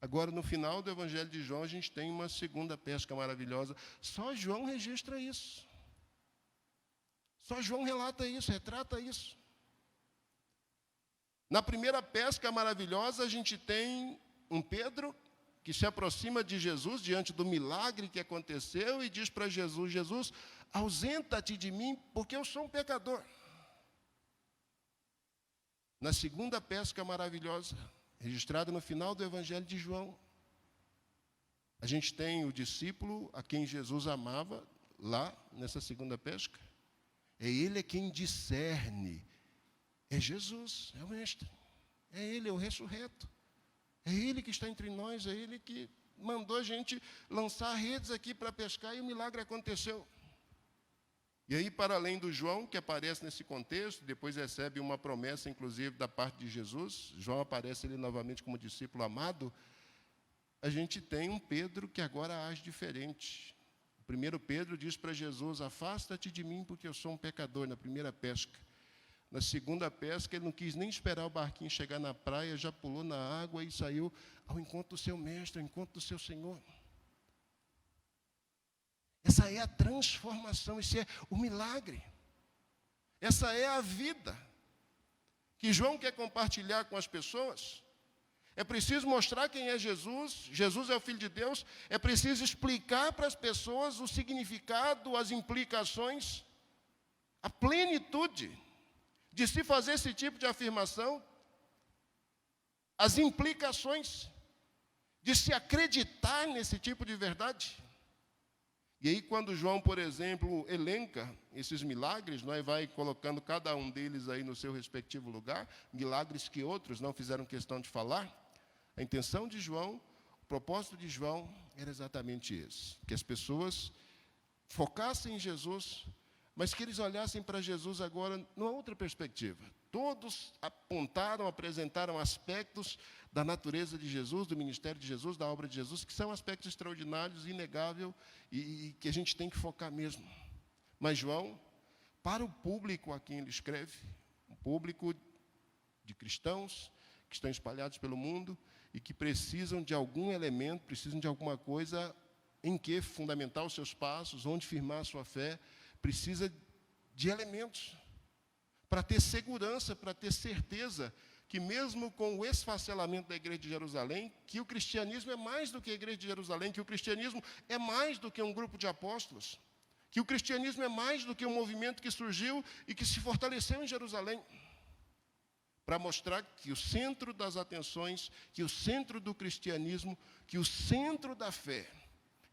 Agora, no final do Evangelho de João, a gente tem uma segunda pesca maravilhosa. Só João registra isso. Só João relata isso, retrata isso. Na primeira pesca maravilhosa, a gente tem um Pedro que se aproxima de Jesus diante do milagre que aconteceu e diz para Jesus: Jesus, ausenta-te de mim, porque eu sou um pecador. Na segunda pesca maravilhosa, registrada no final do Evangelho de João, a gente tem o discípulo a quem Jesus amava, lá nessa segunda pesca. É ele quem discerne. É Jesus, é o Mestre. É ele, é o ressurreto. É ele que está entre nós, é ele que mandou a gente lançar redes aqui para pescar e o milagre aconteceu. E aí, para além do João, que aparece nesse contexto, depois recebe uma promessa, inclusive, da parte de Jesus, João aparece ali novamente como discípulo amado, a gente tem um Pedro que agora age diferente. O primeiro Pedro diz para Jesus: afasta-te de mim, porque eu sou um pecador, na primeira pesca. Na segunda pesca, ele não quis nem esperar o barquinho chegar na praia, já pulou na água e saiu ao encontro do seu mestre, ao encontro do seu Senhor. Essa é a transformação, esse é o milagre. Essa é a vida que João quer compartilhar com as pessoas. É preciso mostrar quem é Jesus. Jesus é o Filho de Deus. É preciso explicar para as pessoas o significado, as implicações, a plenitude de se fazer esse tipo de afirmação, as implicações de se acreditar nesse tipo de verdade. E aí, quando João, por exemplo, elenca esses milagres, nós vai colocando cada um deles aí no seu respectivo lugar, milagres que outros não fizeram questão de falar. A intenção de João, o propósito de João era exatamente esse: que as pessoas focassem em Jesus, mas que eles olhassem para Jesus agora numa outra perspectiva. Todos apontaram, apresentaram aspectos da natureza de Jesus, do ministério de Jesus, da obra de Jesus, que são aspectos extraordinários, inegáveis e que a gente tem que focar mesmo. Mas João, para o público a quem ele escreve, um público de cristãos que estão espalhados pelo mundo e que precisam de algum elemento, precisam de alguma coisa em que fundamentar os seus passos, onde firmar a sua fé, precisa de elementos para ter segurança, para ter certeza que mesmo com o esfacelamento da igreja de Jerusalém, que o cristianismo é mais do que a igreja de Jerusalém, que o cristianismo é mais do que um grupo de apóstolos, que o cristianismo é mais do que um movimento que surgiu e que se fortaleceu em Jerusalém, para mostrar que o centro das atenções, que o centro do cristianismo, que o centro da fé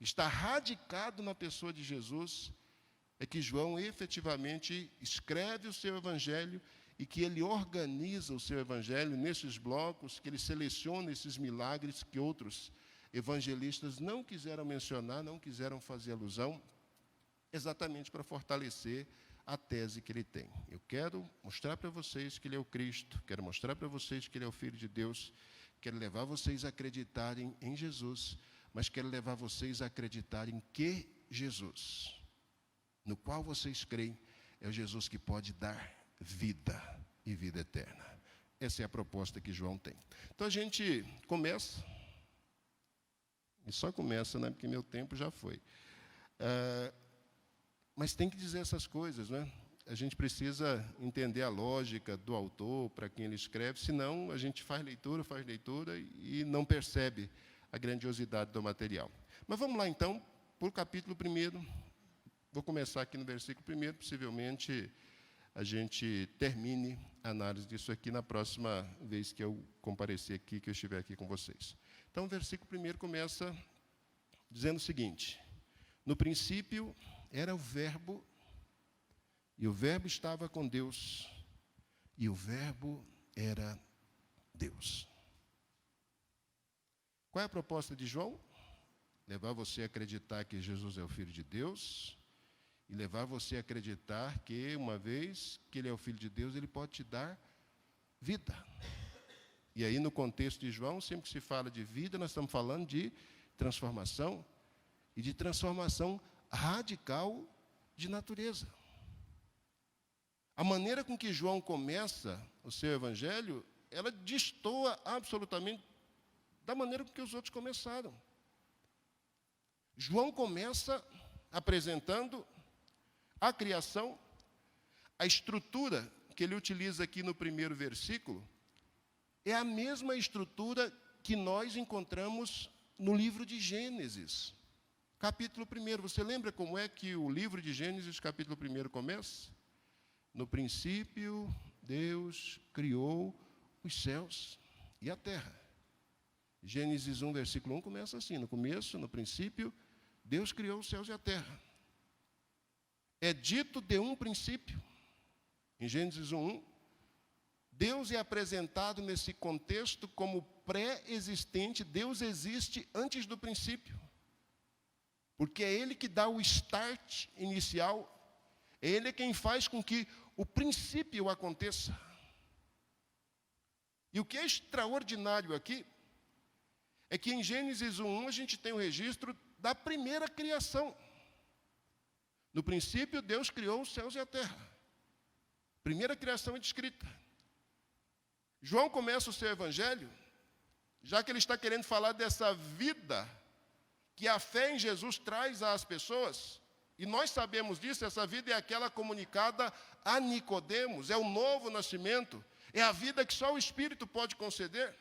está radicado na pessoa de Jesus. É que João efetivamente escreve o seu evangelho e que ele organiza o seu evangelho nesses blocos, que ele seleciona esses milagres que outros evangelistas não quiseram mencionar, não quiseram fazer alusão, exatamente para fortalecer a tese que ele tem. Eu quero mostrar para vocês que ele é o Cristo, quero mostrar para vocês que ele é o Filho de Deus, quero levar vocês a acreditarem em Jesus, mas quero levar vocês a acreditarem que Jesus, no qual vocês creem, é o Jesus que pode dar vida e vida eterna. Essa é a proposta que João tem. Então a gente começa, e só começa, né, porque meu tempo já foi. Mas tem que dizer essas coisas, né? A gente precisa entender a lógica do autor, para quem ele escreve, senão a gente faz leitura e não percebe a grandiosidade do material. Mas vamos lá, então, para o capítulo 1. Vou começar aqui no versículo 1, possivelmente a gente termine a análise disso aqui na próxima vez que eu comparecer aqui, que eu estiver aqui com vocês. Então, o versículo 1 começa dizendo o seguinte: no princípio era o Verbo, e o Verbo estava com Deus, e o Verbo era Deus. Qual é a proposta de João? Levar você a acreditar que Jesus é o Filho de Deus, e levar você a acreditar que, uma vez que ele é o Filho de Deus, ele pode te dar vida. E aí, no contexto de João, sempre que se fala de vida, nós estamos falando de transformação, e de transformação radical de natureza. A maneira com que João começa o seu evangelho, ela destoa absolutamente da maneira com que os outros começaram. João começa apresentando a criação, A estrutura que ele utiliza aqui no primeiro versículo é a mesma estrutura que nós encontramos no livro de Gênesis, capítulo 1. Você lembra como é que o livro de Gênesis, capítulo 1, começa? No princípio, Deus criou os céus e a terra. Gênesis 1, versículo 1 começa assim: no começo, no princípio, Deus criou os céus e a terra. É dito de um princípio. Em Gênesis 1, Deus é apresentado nesse contexto como pré-existente. Deus existe antes do princípio. Porque é Ele que dá o start inicial. É Ele quem faz com que o princípio aconteça. E o que é extraordinário aqui é que em Gênesis 1 a gente tem o registro da primeira criação. No princípio, Deus criou os céus e a terra. Primeira criação é descrita. João começa o seu evangelho, já que ele está querendo falar dessa vida que a fé em Jesus traz às pessoas. E nós sabemos disso, essa vida é aquela comunicada a Nicodemos, é o novo nascimento, é a vida que só o Espírito pode conceder.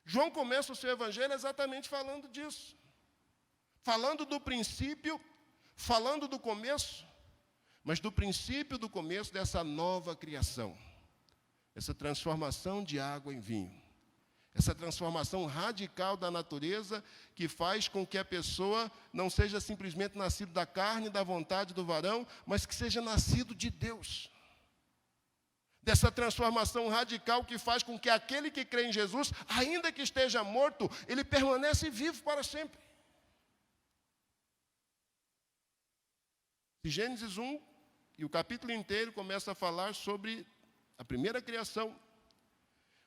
João começa o seu evangelho exatamente falando disso. Falando do princípio, falando do começo, mas do princípio do começo dessa nova criação. Essa transformação de água em vinho. Essa transformação radical da natureza que faz com que a pessoa não seja simplesmente nascido da carne e da vontade do varão, mas que seja nascido de Deus. Dessa transformação radical que faz com que aquele que crê em Jesus, ainda que esteja morto, ele permanece vivo para sempre. E Gênesis 1 e o capítulo inteiro começa a falar sobre a primeira criação.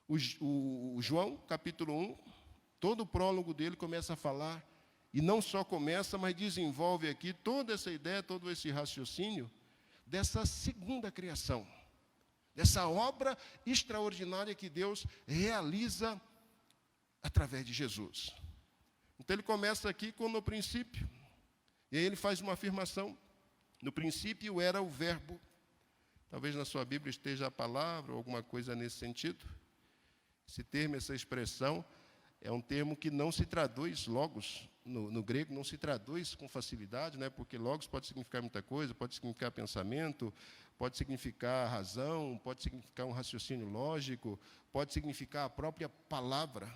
O João, capítulo 1, todo o prólogo dele começa a falar, e não só começa, mas desenvolve aqui toda essa ideia, todo esse raciocínio dessa segunda criação. Dessa obra extraordinária que Deus realiza através de Jesus. Então ele começa aqui com no princípio. E aí ele faz uma afirmação. No princípio era o verbo. Talvez na sua Bíblia esteja a palavra ou alguma coisa nesse sentido. Esse termo, essa expressão, é um termo que não se traduz, logos, no grego, não se traduz com facilidade, né? Porque logos pode significar muita coisa, pode significar pensamento, pode significar razão, pode significar um raciocínio lógico, pode significar a própria palavra.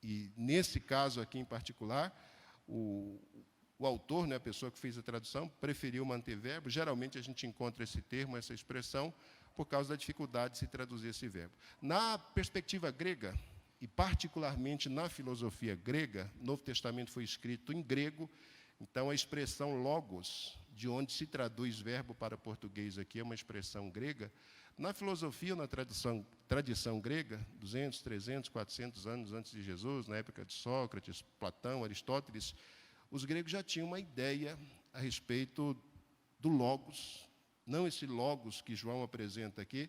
E, nesse caso aqui em particular, o autor, né, a pessoa que fez a tradução, preferiu manter verbo. Geralmente a gente encontra esse termo, essa expressão, por causa da dificuldade de se traduzir esse verbo. Na perspectiva grega, e particularmente na filosofia grega, o Novo Testamento foi escrito em grego, então a expressão logos, de onde se traduz verbo para português aqui, é uma expressão grega. Na filosofia, na tradição grega, 200, 300, 400 anos antes de Jesus, na época de Sócrates, Platão, Aristóteles, os gregos já tinham uma ideia a respeito do logos, não esse logos que João apresenta aqui,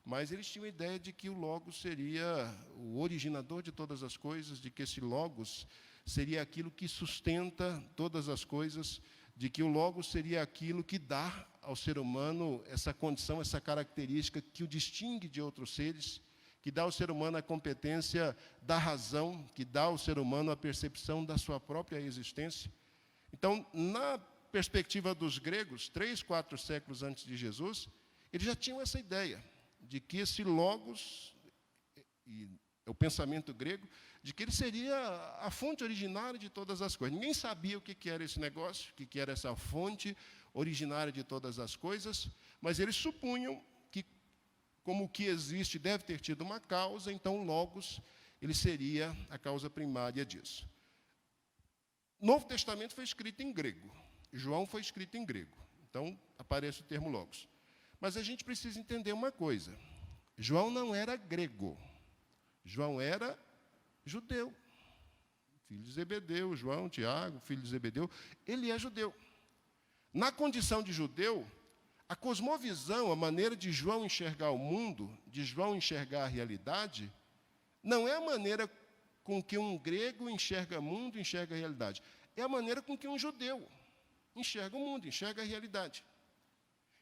mas eles tinham a ideia de que o logos seria o originador de todas as coisas, de que esse logos seria aquilo que sustenta todas as coisas, de que o logos seria aquilo que dá ao ser humano essa condição, essa característica que o distingue de outros seres, que dá ao ser humano a competência da razão, que dá ao ser humano a percepção da sua própria existência. Então, na perspectiva dos gregos, 3, 4 séculos antes de Jesus, eles já tinham essa ideia de que esse logos, e é o pensamento grego, de que ele seria a fonte originária de todas as coisas. Ninguém sabia o que era esse negócio, o que era essa fonte originária de todas as coisas, mas eles supunham que, como o que existe deve ter tido uma causa, então o logos ele seria a causa primária disso. O Novo Testamento foi escrito em grego. João foi escrito em grego. Então, aparece o termo logos. Mas a gente precisa entender uma coisa. João não era grego. João era judeu. Filho de Zebedeu, João, Tiago, filho de Zebedeu. Ele é judeu. Na condição de judeu, a cosmovisão, a maneira de João enxergar o mundo, de João enxergar a realidade, não é a maneira com que um grego enxerga o mundo, enxerga a realidade. É a maneira com que um judeu enxerga o mundo, enxerga a realidade.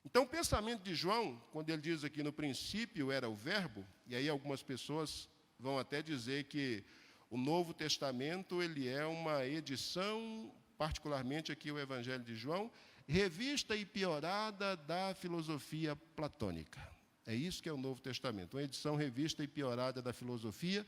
Então, o pensamento de João, quando ele diz aqui no princípio era o verbo, e aí algumas pessoas vão até dizer que o Novo Testamento ele é uma edição, particularmente aqui o Evangelho de João, revista e piorada da filosofia platônica. É isso que é o Novo Testamento, uma edição revista e piorada da filosofia,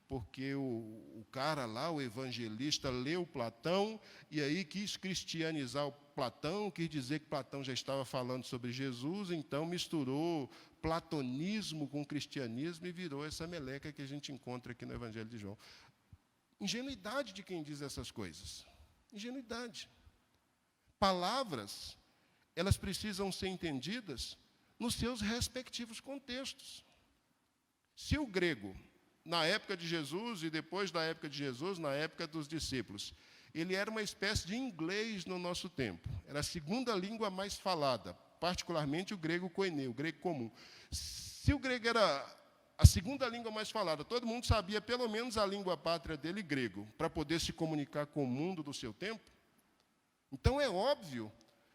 porque o cara lá, o evangelista, leu Platão e aí quis cristianizar o Platão, quis dizer que Platão já estava falando sobre Jesus, então misturou platonismo com cristianismo e virou essa meleca que a gente encontra aqui no Evangelho de João. Ingenuidade de quem diz essas coisas. Ingenuidade. Palavras, elas precisam ser entendidas nos seus respectivos contextos. Se o grego, na época de Jesus e depois da época de Jesus, na época dos discípulos, ele era uma espécie de inglês no nosso tempo. Era a segunda língua mais falada, particularmente o grego koineu, o grego comum. Se o grego era a segunda língua mais falada, todo mundo sabia pelo menos a língua pátria dele, grego, para poder se comunicar com o mundo do seu tempo. Então é óbvio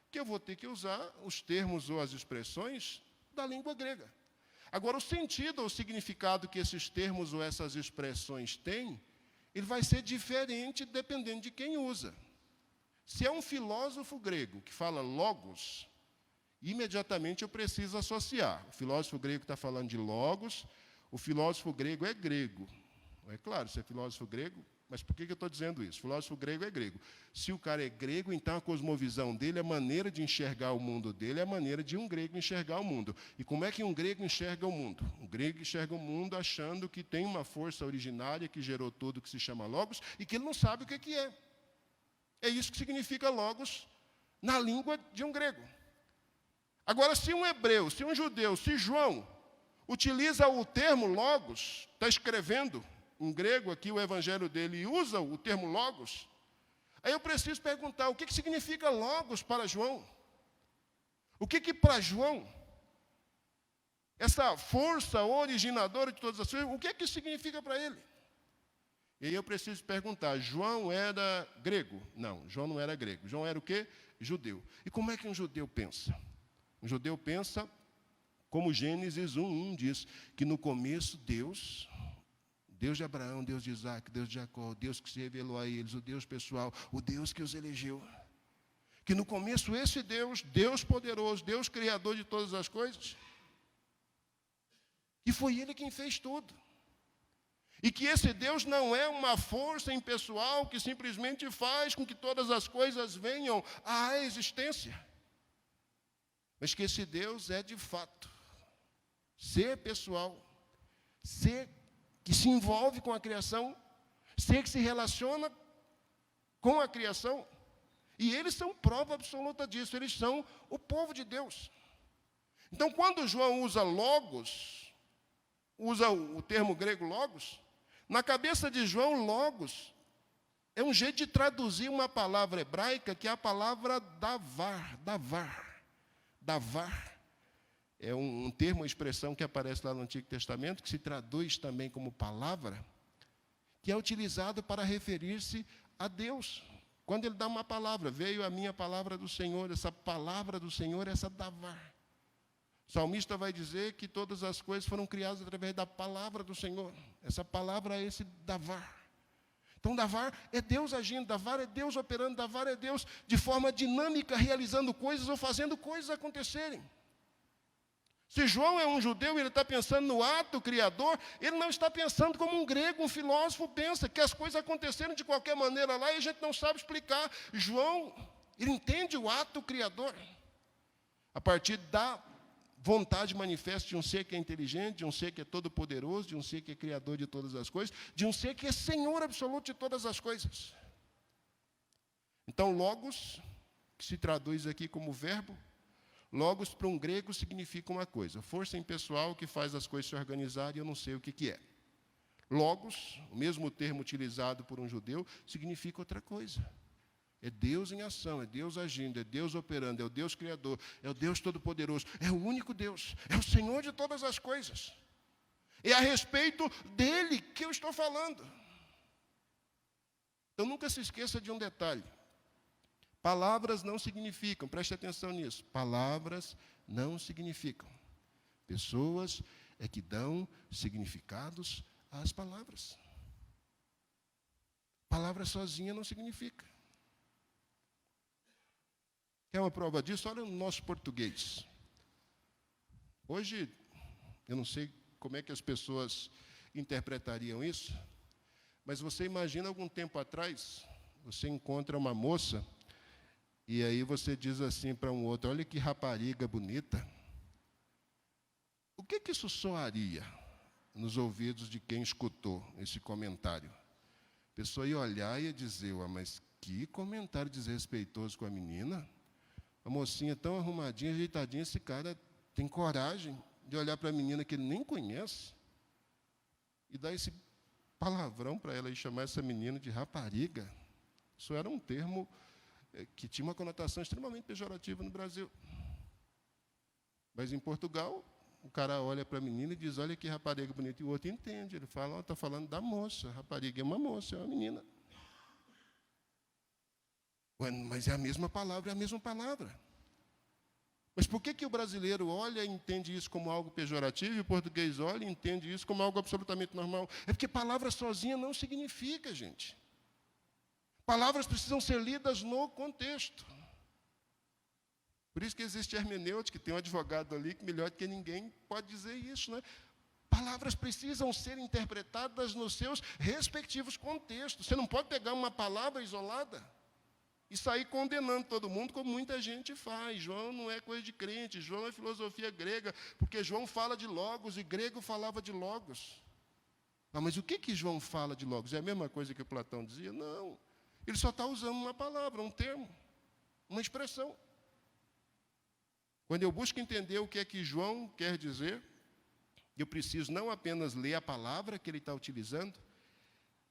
que eu vou ter que usar os termos ou as expressões da língua grega. Agora, o sentido ou o significado que esses termos ou essas expressões têm, ele vai ser diferente dependendo de quem usa. Se é um filósofo grego que fala logos, imediatamente eu preciso associar. O filósofo grego está falando de logos, o filósofo grego é grego. É claro, se é filósofo grego, mas por que eu estou dizendo isso? O filósofo grego é grego. Se o cara é grego, então a cosmovisão dele, a maneira de enxergar o mundo dele é a maneira de um grego enxergar o mundo. E como é que um grego enxerga o mundo? O grego enxerga o mundo achando que tem uma força originária que gerou tudo que se chama logos e que ele não sabe o que é. É isso que significa logos na língua de um grego. Agora, se um hebreu, se um judeu, se João utiliza o termo logos, está escrevendo em grego aqui o evangelho dele e usa o termo logos, aí eu preciso perguntar, o que significa logos para João? O que para João, essa força originadora de todas as coisas, o que significa para ele? E aí eu preciso perguntar, João era grego? Não, João não era grego. João era o quê? Judeu. E como é que um judeu pensa? Um judeu pensa como Gênesis 1:1 diz, que no começo Deus de Abraão, Deus de Isaac, Deus de Jacó, Deus que se revelou a eles, o Deus pessoal, o Deus que os elegeu. Que no começo esse Deus, Deus poderoso, Deus criador de todas as coisas, e foi Ele quem fez tudo. E que esse Deus não é uma força impessoal que simplesmente faz com que todas as coisas venham à existência. Mas que esse Deus é de fato ser pessoal, ser que se envolve com a criação, ser que se relaciona com a criação. E eles são prova absoluta disso, eles são o povo de Deus. Então, quando João usa logos, usa o termo grego logos, na cabeça de João, logos é um jeito de traduzir uma palavra hebraica que é a palavra davar. Davar é um termo, uma expressão que aparece lá no Antigo Testamento, que se traduz também como palavra, que é utilizado para referir-se a Deus. Quando ele dá uma palavra, veio a minha palavra do Senhor, essa palavra do Senhor é essa davar. O salmista vai dizer que todas as coisas foram criadas através da palavra do Senhor. Essa palavra é esse davar. Então, davar é Deus agindo, davar é Deus operando, davar é Deus de forma dinâmica, realizando coisas ou fazendo coisas acontecerem. Se João é um judeu e ele está pensando no ato criador, ele não está pensando como um grego, um filósofo pensa, que as coisas aconteceram de qualquer maneira lá e a gente não sabe explicar. João, ele entende o ato criador a partir da vontade manifesta de um ser que é inteligente, de um ser que é todo-poderoso, de um ser que é criador de todas as coisas, de um ser que é Senhor absoluto de todas as coisas. Então, logos, que se traduz aqui como verbo, logos para um grego significa uma coisa, força impessoal que faz as coisas se organizarem, eu não sei o que é. Logos, o mesmo termo utilizado por um judeu, significa outra coisa. É Deus em ação, é Deus agindo, é Deus operando, é o Deus criador, é o Deus todo-poderoso, é o único Deus, é o Senhor de todas as coisas. É a respeito dele que eu estou falando. Então, nunca se esqueça de um detalhe. Palavras não significam, preste atenção nisso, palavras não significam. Pessoas é que dão significados às palavras. Palavra sozinha não significa. Quer uma prova disso? Olha no nosso português. Hoje, eu não sei como é que as pessoas interpretariam isso, mas você imagina algum tempo atrás, você encontra uma moça, e aí você diz assim para um outro, olha que rapariga bonita. O que isso soaria nos ouvidos de quem escutou esse comentário? A pessoa ia olhar e ia dizer, mas que comentário desrespeitoso com a menina. A mocinha tão arrumadinha, ajeitadinha, esse cara tem coragem de olhar para a menina que ele nem conhece e dar esse palavrão para ela e chamar essa menina de rapariga. Isso era um termo que tinha uma conotação extremamente pejorativa no Brasil. Mas em Portugal, o cara olha para a menina e diz, olha que rapariga bonita, e o outro entende. Ele fala, está falando da moça, rapariga é uma moça, é uma menina. Mas é a mesma palavra, é a mesma palavra. Mas por que o brasileiro olha e entende isso como algo pejorativo, e o português olha e entende isso como algo absolutamente normal? É porque palavra sozinha não significa, gente. Palavras precisam ser lidas no contexto. Por isso que existe hermenêutica, que tem um advogado ali que melhor do que ninguém pode dizer isso, né? Palavras precisam ser interpretadas nos seus respectivos contextos. Você não pode pegar uma palavra isolada e sair condenando todo mundo, como muita gente faz. João não é coisa de crente, João é filosofia grega, porque João fala de logos e grego falava de logos. Mas o que João fala de logos? É a mesma coisa que Platão dizia? Não. Ele só está usando uma palavra, um termo, uma expressão. Quando eu busco entender o que é que João quer dizer, eu preciso não apenas ler a palavra que ele está utilizando,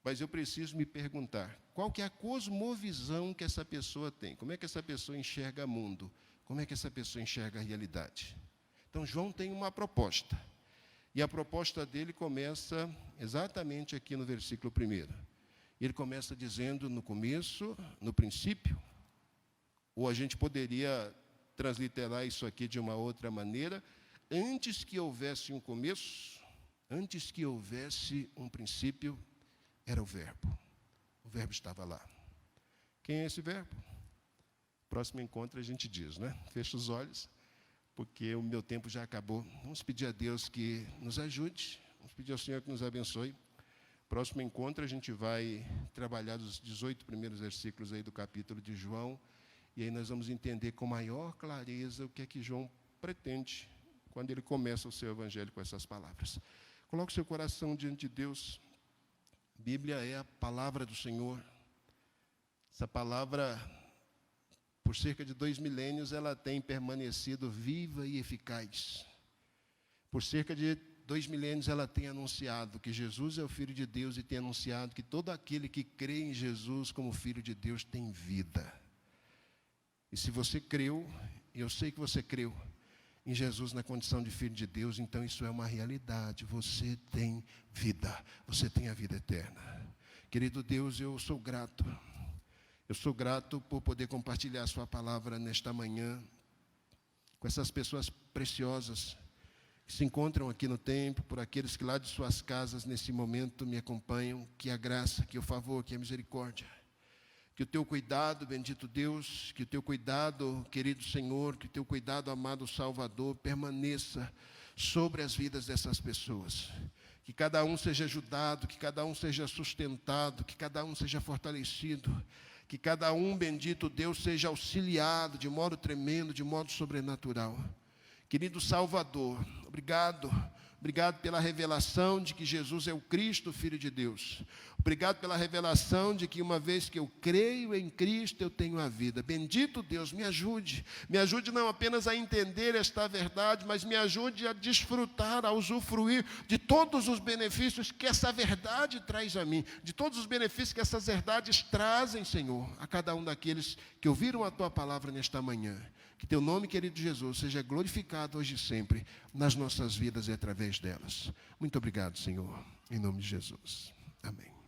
mas eu preciso me perguntar, qual que é a cosmovisão que essa pessoa tem? Como é que essa pessoa enxerga o mundo? Como é que essa pessoa enxerga a realidade? Então, João tem uma proposta. E a proposta dele começa exatamente aqui no versículo 1. Ele começa dizendo no começo, no princípio, ou a gente poderia transliterar isso aqui de uma outra maneira, antes que houvesse um começo, antes que houvesse um princípio, era o verbo. O verbo estava lá. Quem é esse verbo? Próximo encontro a gente diz, né? Fecha os olhos, porque o meu tempo já acabou. Vamos pedir a Deus que nos ajude, vamos pedir ao Senhor que nos abençoe. Próximo encontro a gente vai trabalhar os 18 primeiros versículos aí do capítulo de João, e aí nós vamos entender com maior clareza o que é que João pretende quando ele começa o seu evangelho com essas palavras. Coloque o seu coração diante de Deus. A Bíblia é a palavra do Senhor. Essa palavra, por cerca de 2 milênios, ela tem permanecido viva e eficaz. Por cerca de 2 milênios, ela tem anunciado que Jesus é o Filho de Deus e tem anunciado que todo aquele que crê em Jesus como Filho de Deus tem vida. E se você creu, e eu sei que você creu, em Jesus na condição de Filho de Deus, então isso é uma realidade. Você tem vida, você tem a vida eterna. Querido Deus, eu sou grato. Eu sou grato por poder compartilhar a sua palavra nesta manhã com essas pessoas preciosas que se encontram aqui no templo, por aqueles que lá de suas casas nesse momento me acompanham. Que a graça, que o favor, que a misericórdia, que o teu cuidado, bendito Deus, que o teu cuidado, querido Senhor, que o teu cuidado, amado Salvador, permaneça sobre as vidas dessas pessoas. Que cada um seja ajudado, que cada um seja sustentado, que cada um seja fortalecido, que cada um, bendito Deus, seja auxiliado de modo tremendo, de modo sobrenatural. Querido Salvador, obrigado pela revelação de que Jesus é o Cristo, Filho de Deus. Obrigado pela revelação de que uma vez que eu creio em Cristo, eu tenho a vida. Bendito Deus, me ajude não apenas a entender esta verdade, mas me ajude a desfrutar, a usufruir de todos os benefícios que essa verdade traz a mim, de todos os benefícios que essas verdades trazem, Senhor, a cada um daqueles que ouviram a Tua palavra nesta manhã. Que Teu nome, querido Jesus, seja glorificado hoje e sempre nas nossas vidas e através delas. Muito obrigado, Senhor, em nome de Jesus. Amém.